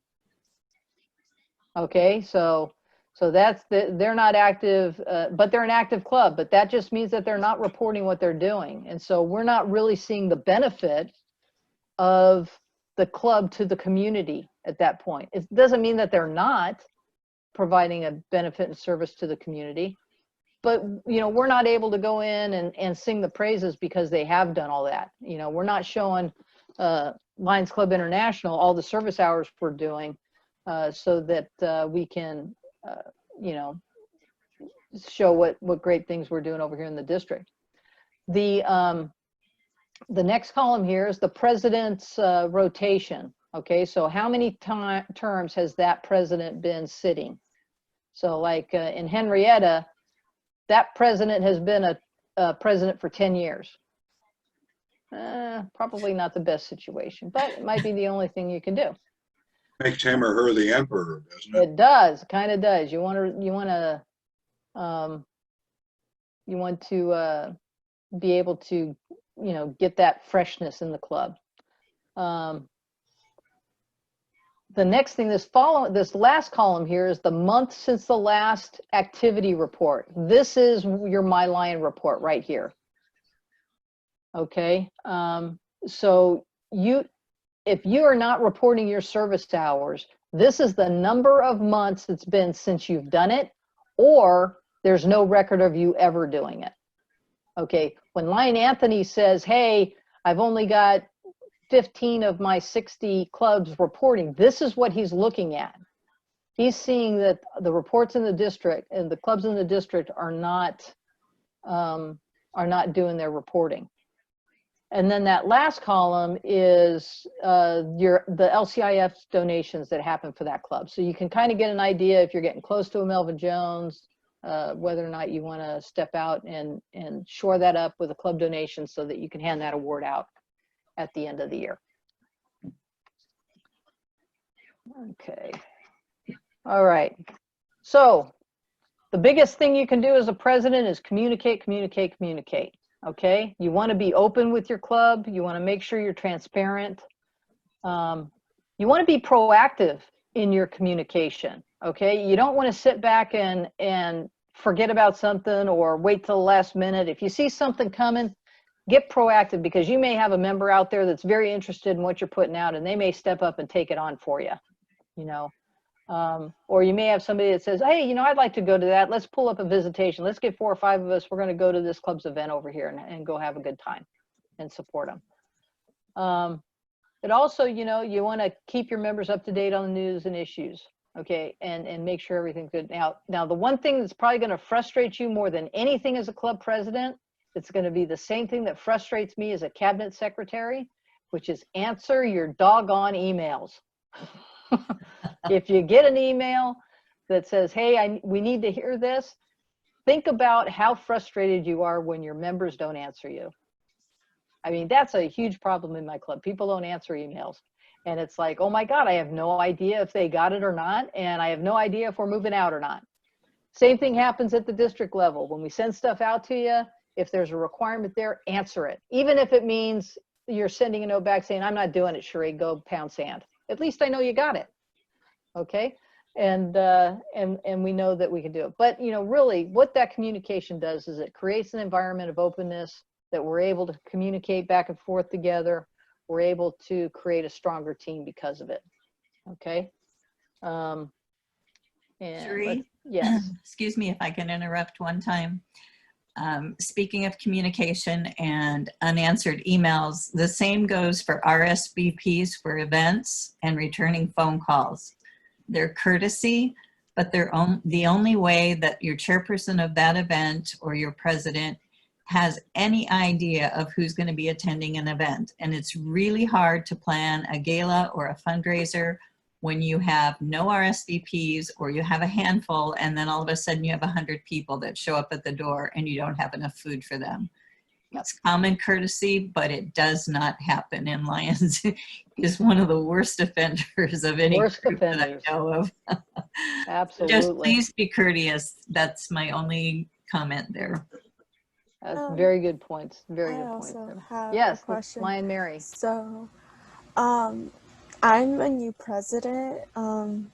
Okay, so that's they're not active, but they're an active club, but that just means that they're not reporting what they're doing. And so we're not really seeing the benefit of the club to the community at that point. It doesn't mean that they're not providing a benefit and service to the community, but you know, we're not able to go in and sing the praises because they have done all that. You know, we're not showing Lions Club International all the service hours we're doing so that we can you know, show what great things we're doing over here in the district. The next column here is the president's rotation. Okay, so how many terms has that president been sitting? So like in Henrietta, that president has been a president for 10 years. Probably not the best situation, but it might be the only thing you can do. Makes him or her the emperor, doesn't it? It does, kind of does. You want to be able to, you know, get that freshness in the club. The next thing, this last column here is the month since the last activity report. This is your My Lion report right here. Okay, so if you are not reporting your service hours, this is the number of months it's been since you've done it, or there's no record of you ever doing it. Okay, when Lion Anthony says, hey, I've only got 15 of my 60 clubs reporting. This is what he's looking at. He's seeing that the reports in the district and the clubs in the district are not doing their reporting. And then that last column is the LCIF donations that happen for that club. So you can kind of get an idea if you're getting close to a Melvin Jones, whether or not you want to step out and shore that up with a club donation so that you can hand that award out at the end of the year. Okay. All right. So the biggest thing you can do as a president is communicate, communicate, communicate. Okay. You want to be open with your club. You want to make sure you're transparent. You want to be proactive in your communication. Okay. You don't want to sit back and forget about something or wait till the last minute. If you see something coming, get proactive, because you may have a member out there that's very interested in what you're putting out, and they may step up and take it on for you, you know. Or you may have somebody that says, hey, you know, I'd like to go to that. Let's pull up a visitation. Let's get 4 or 5 of us. We're going to go to this club's event over here and go have a good time and support them. But also, you know, you want to keep your members up to date on the news and issues. Okay. And make sure everything's good. Now, the one thing that's probably going to frustrate you more than anything as a club president, it's going to be the same thing that frustrates me as a cabinet secretary, which is answer your doggone emails. If you get an email that says, hey, we need to hear this, think about how frustrated you are when your members don't answer you. I mean, that's a huge problem in my club. People don't answer emails. And it's like, oh my God, I have no idea if they got it or not. And I have no idea if we're moving out or not. Same thing happens at the district level. When we send stuff out to you, if there's a requirement there, answer it. Even if it means you're sending a note back saying, I'm not doing it, Sheree, go pound sand. At least I know you got it. Okay. And we know that we can do it. But, you know, really what that communication does is it creates an environment of openness that we're able to communicate back and forth together. We're able to create a stronger team because of it. Okay. Sheree? Yes. Excuse me if I can interrupt one time. Speaking of communication and unanswered emails, the same goes for RSVPs for events and returning phone calls. They're courtesy, but they're the only way that your chairperson of that event or your president has any idea of who's going to be attending an event. And it's really hard to plan a gala or a fundraiser when you have no RSVPs or you have a handful and then all of a sudden you have 100 people that show up at the door and you don't have enough food for them. It's common courtesy, but it does not happen. And Lions is one of the worst offenders of any group that I know of. Absolutely. Just please be courteous. That's my only comment there. That's very good points. Very good points. I also have yes, a question. Lion Mary. So, I'm a new president.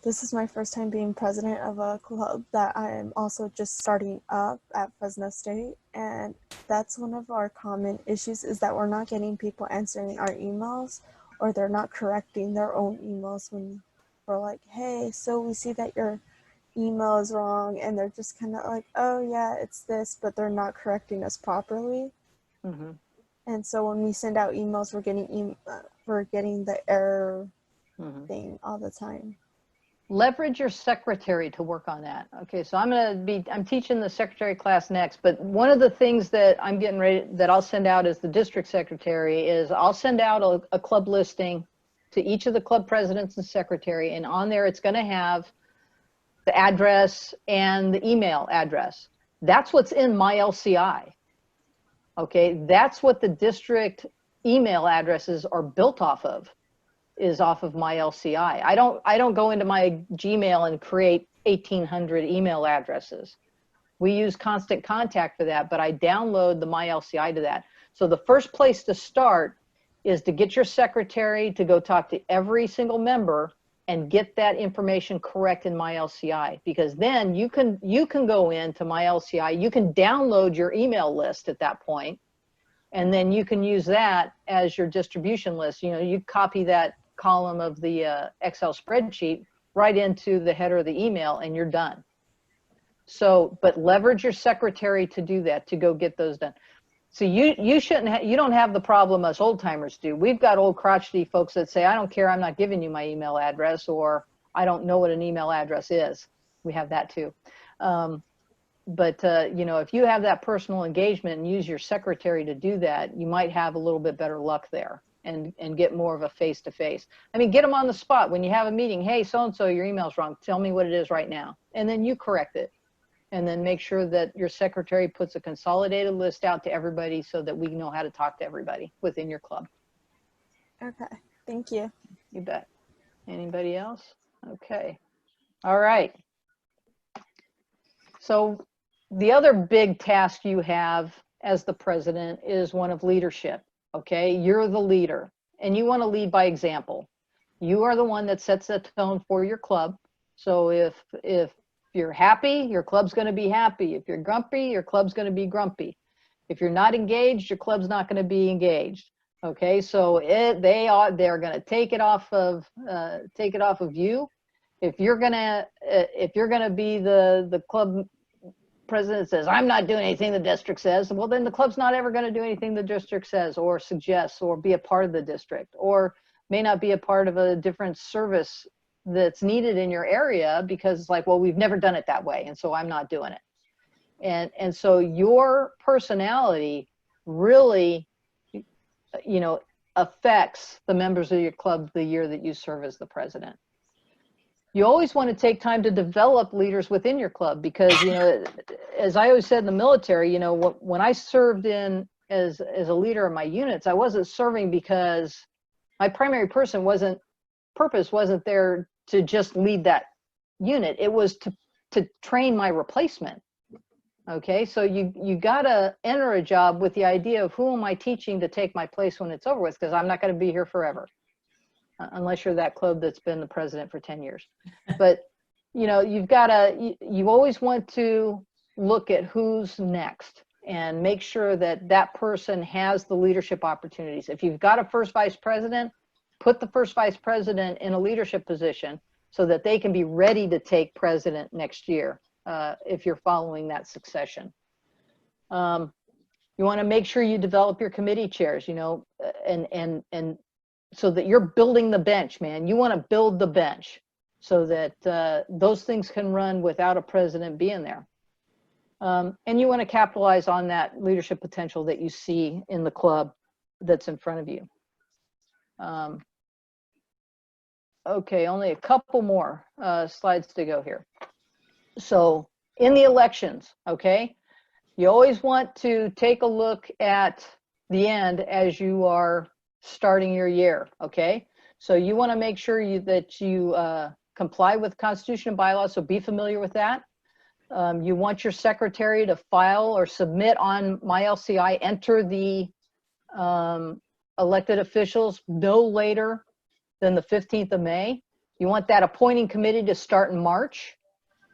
This is my first time being president of a club that I am also just starting up at Fresno State. And that's one of our common issues is that we're not getting people answering our emails, or they're not correcting their own emails when we're like, hey, so we see that your email is wrong. And they're just kind of like, oh yeah, it's this, but they're not correcting us properly. Mm-hmm. And so when we send out emails, we're getting the error thing all the time. Leverage your secretary to work on that. Okay, so I'm teaching the secretary class next, but one of the things that I'm getting ready, that I'll send out as the district secretary is I'll send out a club listing to each of the club presidents and secretary, and on there it's going to have the address and the email address. That's what's in my LCI. Okay, that's what the district email addresses are built off of, is off of my LCI. I don't go into my Gmail and create 1,800 email addresses. We use Constant Contact for that, but I download the my LCI to that. So the first place to start is to get your secretary to go talk to every single member and get that information correct in my LCI, because then you can go into my LCI, you can download your email list at that point, and then you can use that as your distribution list. You know, you copy that column of the Excel spreadsheet right into the header of the email and you're done. So, but leverage your secretary to do that, to go get those done. So you shouldn't you don't have the problem us old timers do. We've got old crotchety folks that say, I don't care, I'm not giving you my email address, or I don't know what an email address is. We have that too. But you know, if you have that personal engagement and use your secretary to do that, you might have a little bit better luck there and get more of a face-to-face. I mean, get them on the spot when you have a meeting. Hey, so-and-so, your email's wrong. Tell me what it is right now. And then you correct it. And then make sure that your secretary puts a consolidated list out to everybody so that we know how to talk to everybody within your club. Okay, thank you. You bet. Anybody else? Okay. All right. So the other big task you have as the president is one of leadership. Okay. You're the leader and you want to lead by example. You are the one that sets the tone for your club. So if you're happy, your club's going to be happy. If you're grumpy, your club's going to be grumpy. If you're not engaged, your club's not going to be engaged. Okay, so they're going to take it off of you. If you're gonna be the club president says, I'm not doing anything the district says, well, then the club's not ever going to do anything the district says or suggests or be a part of the district, or may not be a part of a different service that's needed in your area because it's like, well, we've never done it that way, and so I'm not doing it. And so your personality really, you know, affects the members of your club the year that you serve as the president. You always want to take time to develop leaders within your club because, you know, as I always said in the military, you know, when I served in as a leader of my units, I wasn't serving because my primary purpose wasn't there to just lead that unit. It was to train my replacement. Okay, so you gotta enter a job with the idea of who am I teaching to take my place when it's over with, because I'm not going to be here forever, unless you're that club that's been the president for 10 years. But you know, you always want to look at who's next and make sure that that person has the leadership opportunities. If you've got a first vice president, put the first vice president in a leadership position so that they can be ready to take president next year. If you're following that succession. You want to make sure you develop your committee chairs, you know, and so that you're building the bench, man. You want to build the bench so that those things can run without a president being there. And you want to capitalize on that leadership potential that you see in the club that's in front of you. Okay, only a couple more slides to go here. So in the elections, okay, you always want to take a look at the end as you are starting your year, okay? So you want to make sure that you comply with Constitution and bylaws, so be familiar with that. You want your secretary to file or submit on MyLCI, enter the elected officials no later than the 15th of May. You want that appointing committee to start in March.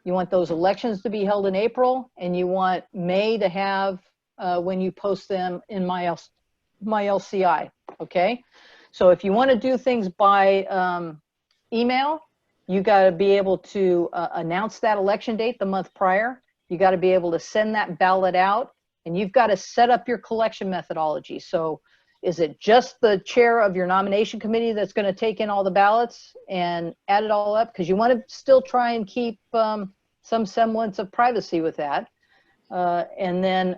You want those elections to be held in April, and you want May to have when you post them in MyLCI, okay? So if you want to do things by email, you got to be able to announce that election date the month prior. You got to be able to send that ballot out, and you've got to set up your collection methodology. So is it just the chair of your nomination committee that's going to take in all the ballots and add it all up? Because you want to still try and keep some semblance of privacy with that, and then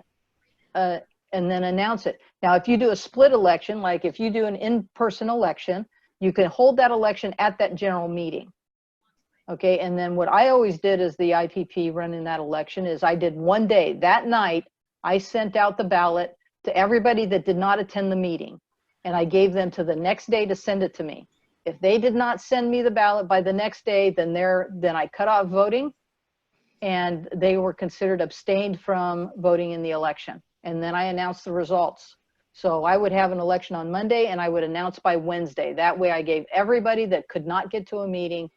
announce it. Now, if you do a split election, like if you do an in-person election, you can hold that election at that general meeting. Okay, and then what I always did as the IPP running that election is I did one day. That night, I sent out the ballot to everybody that did not attend the meeting, and I gave them to the next day to send it to me. If they did not send me the ballot by the next day, then I cut off voting, and they were considered abstained from voting in the election. And then I announced the results. So I would have an election on Monday, and I would announce by Wednesday. That way I gave everybody that could not get to a meeting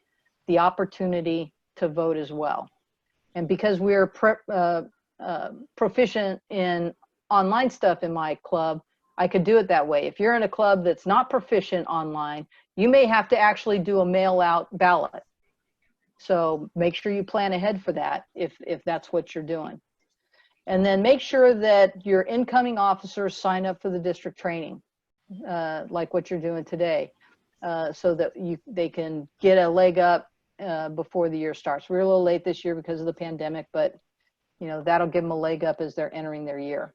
the opportunity to vote as well. And because we're proficient in online stuff in my club, I could do it that way. If you're in a club that's not proficient online, you may have to actually do a mail out ballot. So make sure you plan ahead for that if that's what you're doing. And then make sure that your incoming officers sign up for the district training, like what you're doing today, so that they can get a leg up before the year starts. We're a little late this year because of the pandemic, but you know, that'll give them a leg up as they're entering their year.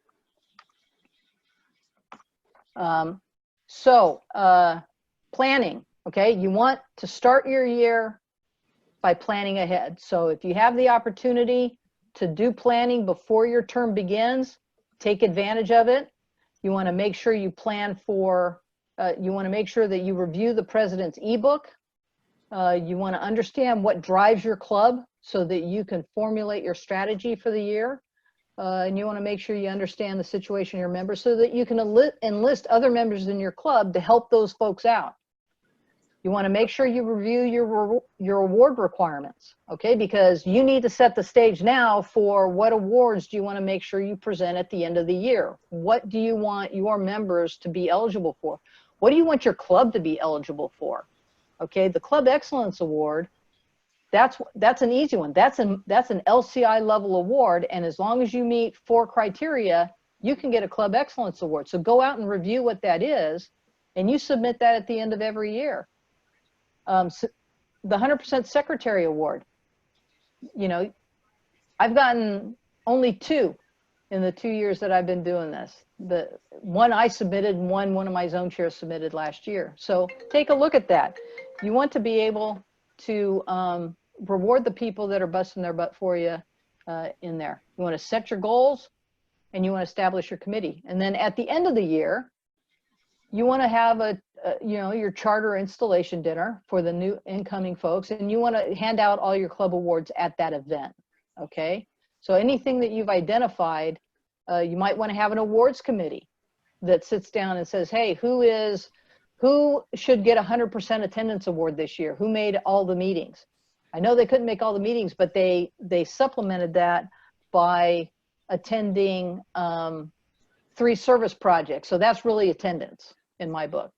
Planning, okay? You want to start your year by planning ahead. So if you have the opportunity to do planning before your term begins, take advantage of it. You want to make sure you plan for, you want to make sure that you review the president's ebook. You want to understand what drives your club so that you can formulate your strategy for the year. And you want to make sure you understand the situation of your members so that you can enlist other members in your club to help those folks out. You want to make sure you review your award requirements, okay? Because you need to set the stage now for what awards do you want to make sure you present at the end of the year? What do you want your members to be eligible for? What do you want your club to be eligible for? Okay, the Club Excellence Award, that's an easy one. That's an LCI level award, and as long as you meet 4 criteria, you can get a Club Excellence Award. So go out and review what that is, and you submit that at the end of every year. So the 100% Secretary Award, you know, I've gotten only 2 in the 2 years that I've been doing this. The one I submitted and one of my zone chairs submitted last year. So take a look at that. You want to be able to reward the people that are busting their butt for you in there. You want to set your goals and you want to establish your committee. And then at the end of the year, you want to have you know, your charter installation dinner for the new incoming folks, and you want to hand out all your club awards at that event, okay? So anything that you've identified, you might want to have an awards committee that sits down and says, hey, who should get 100% attendance award this year? Who made all the meetings? I know they couldn't make all the meetings, but they supplemented that by attending 3 service projects. So that's really attendance in my book.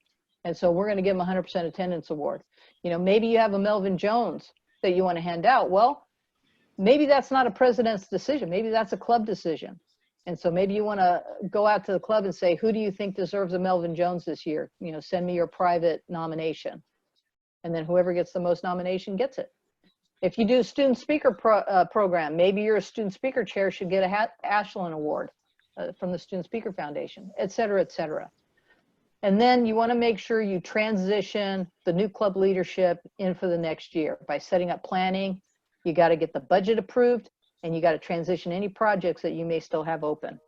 And so we're going to give them 100% attendance award. You know, maybe you have a Melvin Jones that you want to hand out. Well, maybe that's not a president's decision. Maybe that's a club decision. And so maybe you want to go out to the club and say, who do you think deserves a Melvin Jones this year? You know, send me your private nomination. And then whoever gets the most nomination gets it. If you do a student speaker program, maybe your student speaker chair should get a Ashland Award from the Student Speaker Foundation, et cetera, et cetera. And then you want to make sure you transition the new club leadership in for the next year by setting up planning. You got to get the budget approved, and you got to transition any projects that you may still have open.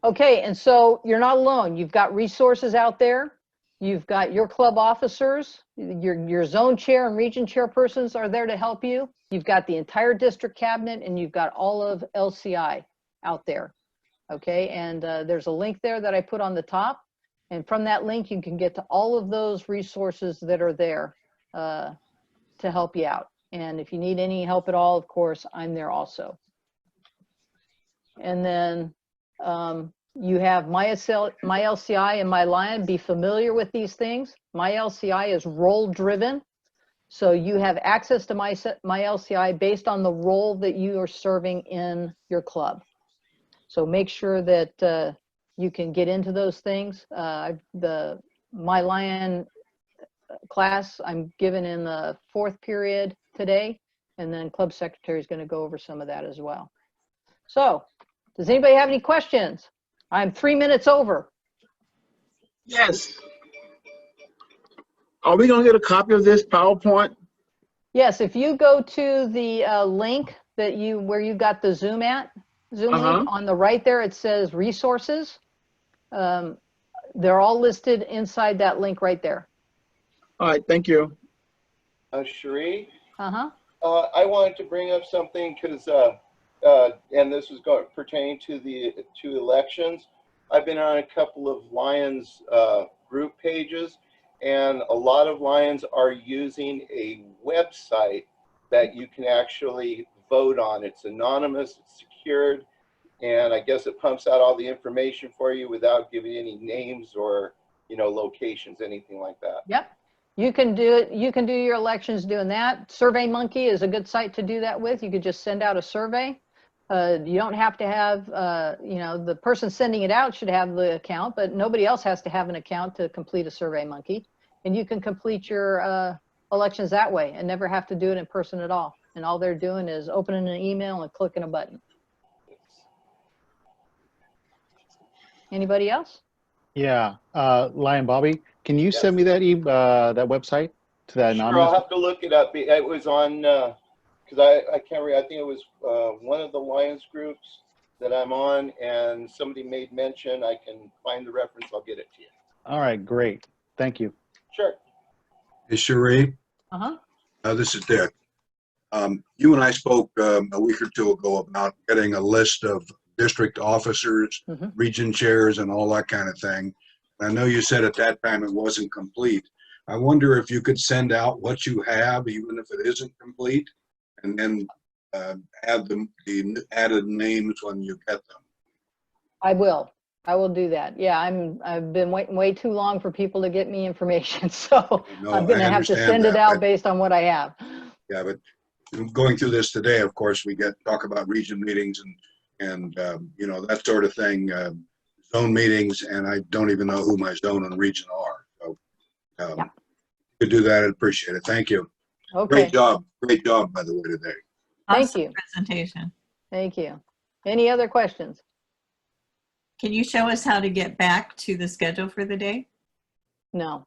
Okay, and so you're not alone. You've got resources out there. You've got your club officers, your zone chair and region chairpersons are there to help you. You've got the entire district cabinet, and you've got all of LCI out there. Okay, and there's a link there that I put on the top. And from that link, you can get to all of those resources that are there to help you out. And if you need any help at all, of course, I'm there also. And then you have My LCI and My Lion. Be familiar with these things. My LCI is role driven. So you have access to My LCI based on the role that you are serving in your club. So make sure that you can get into those things. The My Lion class I'm given in the 4th period today, and then club secretary is going to go over some of that as well. So does anybody have any questions? I'm 3 minutes over. Yes. Are we going to get a copy of this PowerPoint? Yes, if you go to the link that where you got the Zoom link, on the right there, it says resources. They're all listed inside that link right there. All right, thank you. Cherie, Uh-huh. I wanted to bring up something because, and this was pertaining to elections. I've been on a couple of Lions group pages, and a lot of Lions are using a website that you can actually vote on. It's anonymous, it's secured, and I guess it pumps out all the information for you without giving any names or, you know, locations, anything like that. Yep. You can do it. You can do your elections doing that. SurveyMonkey is a good site to do that with. You could just send out a survey. You don't have to have, the person sending it out should have the account, but nobody else has to have an account to complete a SurveyMonkey. And you can complete your elections that way and never have to do it in person at all. And all they're doing is opening an email and clicking a button. Anybody else? Yeah, Lion Bobby, can you Yes. send me that website to that Sure, I'll anonymous? have to look it up. It was on, because I can't remember, I think it was one of the Lions groups that I'm on, and somebody made mention. I can find the reference. I'll get it to you. All right, great. Thank you. Sure. Hey, Cherie, Uh-huh. this is Dick. You and I spoke a week or two ago about getting a list of district officers, Mhm. region chairs, and all that kind of thing. I know you said at that time it wasn't complete. I wonder if you could send out what you have, even if it isn't complete, and then add the added names when you get them. I will. I will do that. Yeah, I've been waiting way too long for people to get me information, so No, I'm gonna I have to understand send it that, out but- based on what I have. Yeah, but going through this today, of course, we talk about region meetings and that sort of thing, zone meetings, and I don't even know who my zone and region are. So, Yeah. could do that. I'd appreciate it. Thank you. Okay, Great job, by the way, today. Thank Awesome you. presentation. thank you. Any other questions? Can you show us how to get back to the schedule for the day? No,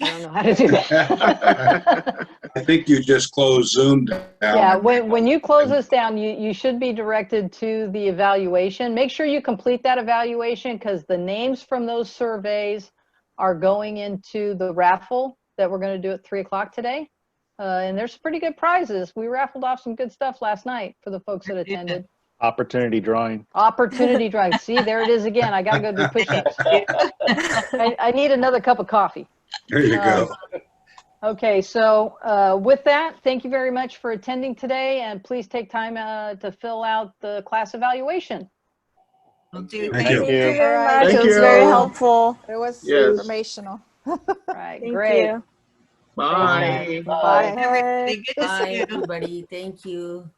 I don't know how to do that. I think you just closed Zoom down. Yeah, when you close this down, you should be directed to the evaluation. Make sure you complete that evaluation because the names from those surveys are going into the raffle that we're going to do at 3 o'clock today. And there's pretty good prizes. We raffled off some good stuff last night for the folks that attended. Opportunity drawing. Opportunity drive. See, there it is again. I got to go do push-ups. I need another cup of coffee. There you go. Okay, so with that, thank you very much for attending today, and please take time to fill out the class evaluation. We'll do. Thank Thank you. you very Alright. much. Thank It was very you. helpful. It was Yes. informational. Right, Thank great. you. Bye. Bye. Everybody, good to Bye, see you. everybody. Thank you.